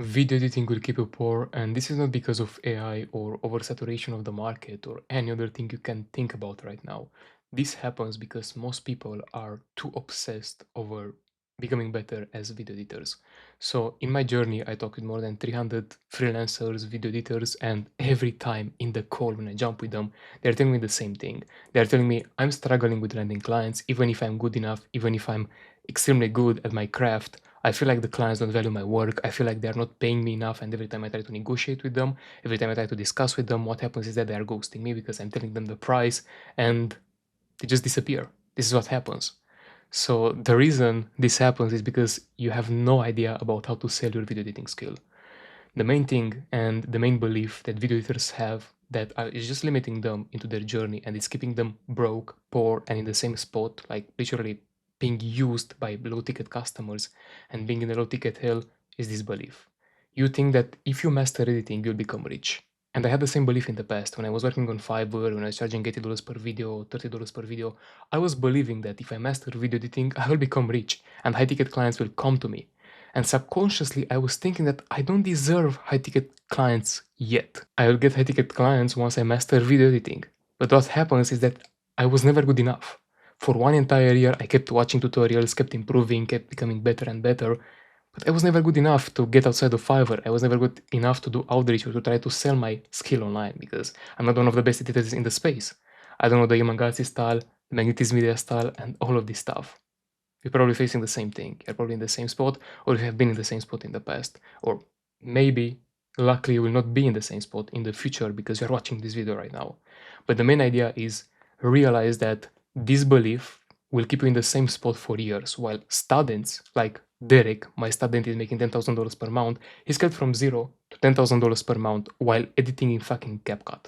Video editing will keep you poor, and this is not because of AI or oversaturation of the market or any other thing you can think about right now. This happens because most people are too obsessed over becoming better as video editors. So, in my journey, I talked with more than 300 freelancers, video editors, and every time in the call when I jump with them, they're telling me the same thing. They're telling me I'm struggling with landing clients, even if I'm good enough, even if I'm extremely good at my craft. I feel like the clients don't value my work. I feel like they're not paying me enough. And every time I try to negotiate with them, every time I try to discuss with them, what happens is that they are ghosting me because I'm telling them the price and they just disappear. This is what happens. So the reason this happens is because you have no idea about how to sell your video editing skill. The main thing and the main belief that video editors have that is just limiting them into their journey and it's keeping them broke, poor, and in the same spot, like literally being used by low ticket customers and being in the low ticket hell, is this belief. You think that if you master editing, you'll become rich. And I had the same belief in the past. When I was working on Fiverr, when I was charging $80 per video, $30 per video, I was believing that if I master video editing, I will become rich and high ticket clients will come to me. And subconsciously, I was thinking that I don't deserve high ticket clients yet. I will get high ticket clients once I master video editing. But what happens is that I was never good enough. For one entire year, I kept watching tutorials, kept improving, kept becoming better and better. But I was never good enough to get outside of Fiverr. I was never good enough to do outreach or to try to sell my skill online because I'm not one of the best editors in the space. I don't know the Yamagasi style, the Magnetis Media style, and all of this stuff. You're probably facing the same thing. You're probably in the same spot, or you have been in the same spot in the past. Or maybe, luckily, you will not be in the same spot in the future because you're watching this video right now. But the main idea is realize that this belief will keep you in the same spot for years, while students like Derek, my student is making $10,000 per month, he scaled from zero to $10,000 per month while editing in fucking CapCut.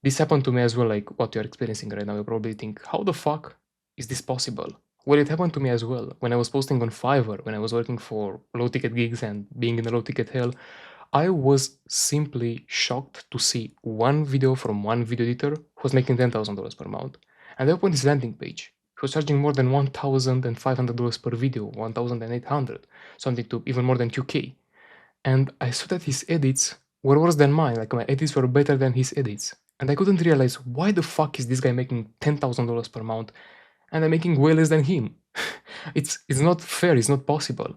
This happened to me as well, like what you're experiencing right now. You probably think, how the fuck is this possible? Well, it happened to me as well. When I was posting on Fiverr, when I was working for low ticket gigs and being in the low ticket hell, I was simply shocked to see one video from one video editor who was making $10,000 per month. And I opened his landing page. He was charging more than $1,500 per video, 1,800, something to even more than 2K. And I saw that his edits were worse than mine, like my edits were better than his edits. And I couldn't realize why the fuck is this guy making $10,000 per month and I'm making way less than him. It's not fair, it's not possible.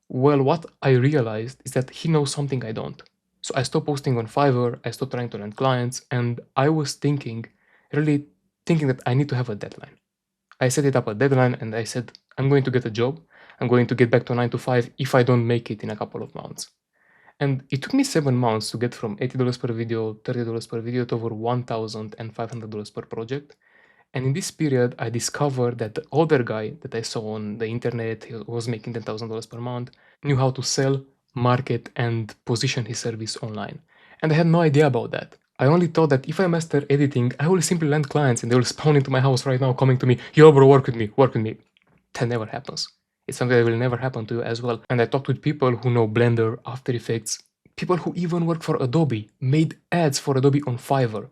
Well, what I realized is that he knows something I don't. So I stopped posting on Fiverr, I stopped trying to land clients, and I was thinking, really thinking that I need to have a deadline. I set it up a deadline and I said, I'm going to get a job. I'm going to get back to 9 to 5 if I don't make it in a couple of months. And it took me 7 months to get from $80 per video, $30 per video to over $1,500 per project. And in this period, I discovered that the other guy that I saw on the internet, he was making $10,000 per month, knew how to sell, market, and position his service online. And I had no idea about that. I only thought that if I master editing, I will simply land clients and they will spawn into my house right now coming to me, yo bro, work with me, work with me. That never happens. It's something that will never happen to you as well. And I talked with people who know Blender, After Effects, people who even work for Adobe, made ads for Adobe on Fiverr.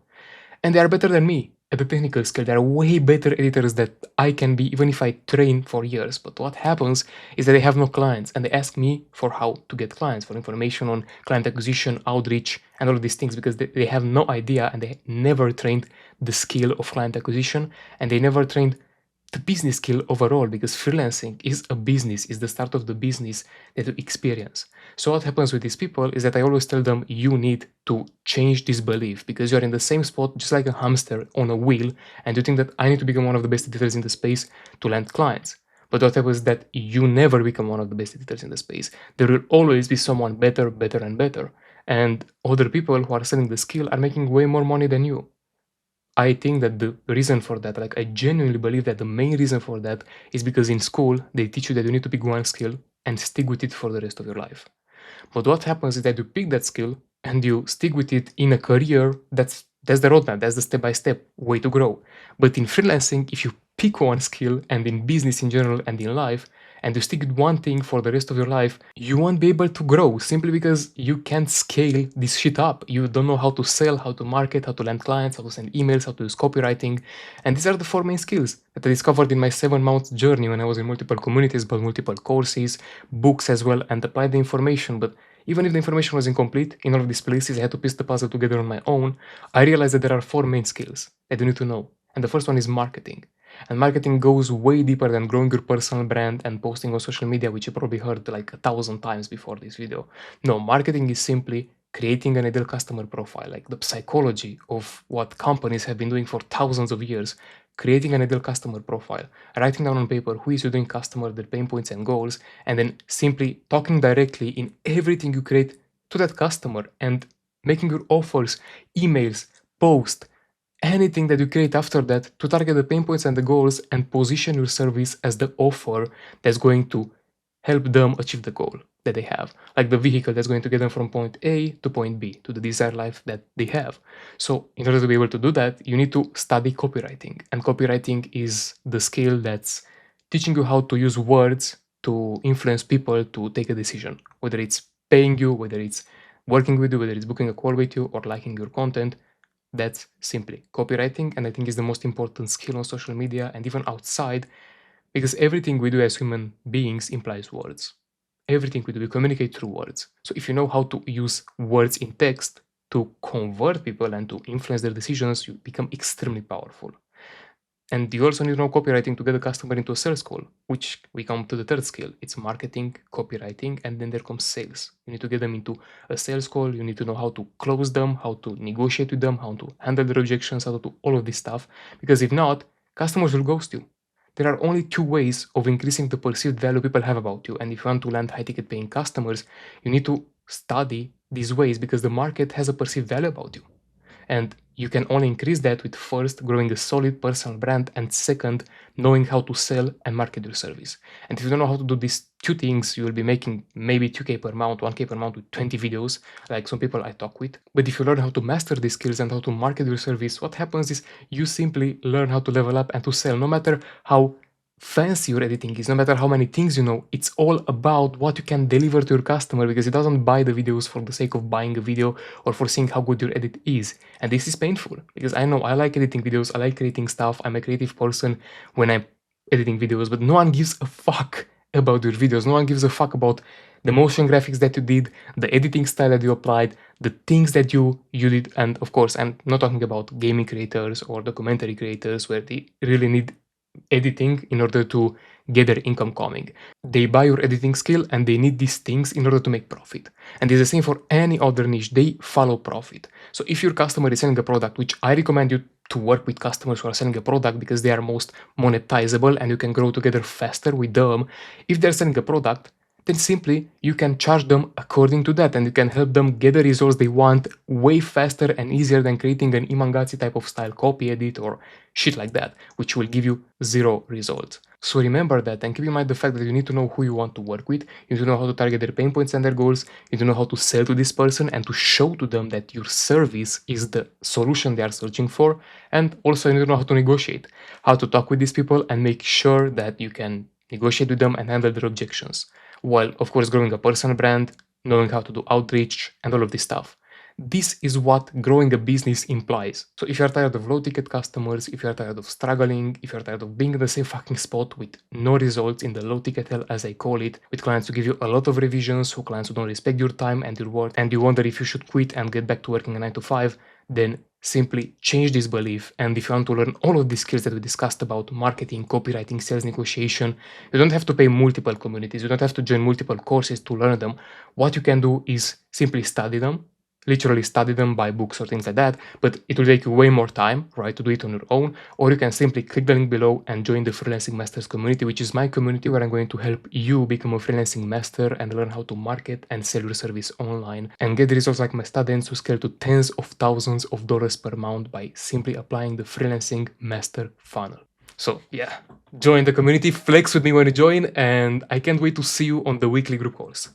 And they are better than me at the technical skill. They are way better editors that I can be even if I train for years. But what happens is that they have no clients and they ask me for how to get clients, for information on client acquisition, outreach, and all of these things because they have no idea and they never trained the skill of client acquisition and they never trained the business skill overall because freelancing is a business, is the start of the business that you experience. So what happens with these people is that I always tell them you need to change this belief because you're in the same spot just like a hamster on a wheel and you think that I need to become one of the best editors in the space to land clients. But what happens is that you never become one of the best editors in the space. There will always be someone better, better, and better. And other people who are selling the skill are making way more money than you. I think that the reason for that, like I genuinely believe that the main reason for that is because in school they teach you that you need to pick one skill and stick with it for the rest of your life. But what happens is that you pick that skill and you stick with it in a career, that's the roadmap, that's the step-by-step way to grow. But in freelancing, if you pick one skill and in business in general and in life, and you stick with one thing for the rest of your life, you won't be able to grow simply because you can't scale this shit up. You don't know how to sell, how to market, how to land clients, how to send emails, how to use copywriting. And these are the four main skills that I discovered in my 7 month journey when I was in multiple communities, bought multiple courses, books as well, and applied the information. But even if the information was incomplete, in all of these places I had to piece the puzzle together on my own, I realized that there are four main skills that you need to know. And the first one is marketing. And marketing goes way deeper than growing your personal brand and posting on social media, which you probably heard like 1,000 times before this video. No, marketing is simply creating an ideal customer profile, like the psychology of what companies have been doing for thousands of years, creating an ideal customer profile, writing down on paper who is your doing customer, their pain points and goals, and then simply talking directly in everything you create to that customer and making your offers, emails, posts, anything that you create after that to target the pain points and the goals and position your service as the offer that's going to help them achieve the goal that they have, like the vehicle that's going to get them from point A to point B to the desired life that they have. So in order to be able to do that, you need to study copywriting, and copywriting is the skill that's teaching you how to use words to influence people to take a decision, whether it's paying you, whether it's working with you, whether it's booking a call with you or liking your content. That's simply copywriting, and I think is the most important skill on social media and even outside, because everything we do as human beings implies words. Everything we do, we communicate through words. So if you know how to use words in text to convert people and to influence their decisions, you become extremely powerful. And you also need to know copywriting to get a customer into a sales call, which we come to the third skill. It's marketing, copywriting, and then there comes sales. You need to get them into a sales call. You need to know how to close them, how to negotiate with them, how to handle their objections, how to do all of this stuff. Because if not, customers will ghost you. There are only two ways of increasing the perceived value people have about you. And if you want to land high ticket paying customers, you need to study these ways because the market has a perceived value about you. And you can only increase that with first growing a solid personal brand and second knowing how to sell and market your service. And if you don't know how to do these two things, you will be making maybe 2k per month, 1k per month with 20 videos, like some people I talk with. But if you learn how to master these skills and how to market your service, what happens is you simply learn how to level up and to sell, no matter how fancy your editing is, no matter how many things you know. It's all about what you can deliver to your customer, because it doesn't buy the videos for the sake of buying a video or for seeing how good your edit is. And this is painful because I know I like editing videos, I like creating stuff, I'm a creative person when I'm editing videos, but no one gives a fuck about your videos. No one gives a fuck about the motion graphics that you did, the editing style that you applied, the things that you did. And of course, I'm not talking about gaming creators or documentary creators where they really need editing in order to get their income coming. They buy your editing skill and they need these things in order to make profit. And it's the same for any other niche. They follow profit. So if your customer is selling a product, which I recommend you to work with customers who are selling a product because they are most monetizable and you can grow together faster with them. If they're selling a product, then simply you can charge them according to that and you can help them get the results they want way faster and easier than creating an Imangazzi type of style copy edit or shit like that, which will give you zero results. So remember that and keep in mind the fact that you need to know who you want to work with, you need to know how to target their pain points and their goals, you need to know how to sell to this person and to show to them that your service is the solution they are searching for, and also you need to know how to negotiate, how to talk with these people and make sure that you can negotiate with them and handle their objections, while of course growing a personal brand, knowing how to do outreach and all of this stuff. This is what growing a business implies. So if you're tired of low ticket customers, if you're tired of struggling, if you're tired of being in the same fucking spot with no results in the low ticket hell as I call it, with clients who give you a lot of revisions, who clients who don't respect your time and your work, and you wonder if you should quit and get back to working a 9 to 5, then simply change this belief. And if you want to learn all of these skills that we discussed about marketing, copywriting, sales negotiation, you don't have to pay multiple communities, you don't have to join multiple courses to learn them. What you can do is simply study them, literally study them by books or things like that, but it will take you way more time, right, to do it on your own. Or you can simply click the link below and join the Freelancing Masters community, which is my community where I'm going to help you become a freelancing master and learn how to market and sell your service online and get results like my students who scale to tens of thousands of dollars per month by simply applying the Freelancing Master funnel. So yeah, join the community, flex with me when you join, and I can't wait to see you on the weekly group calls.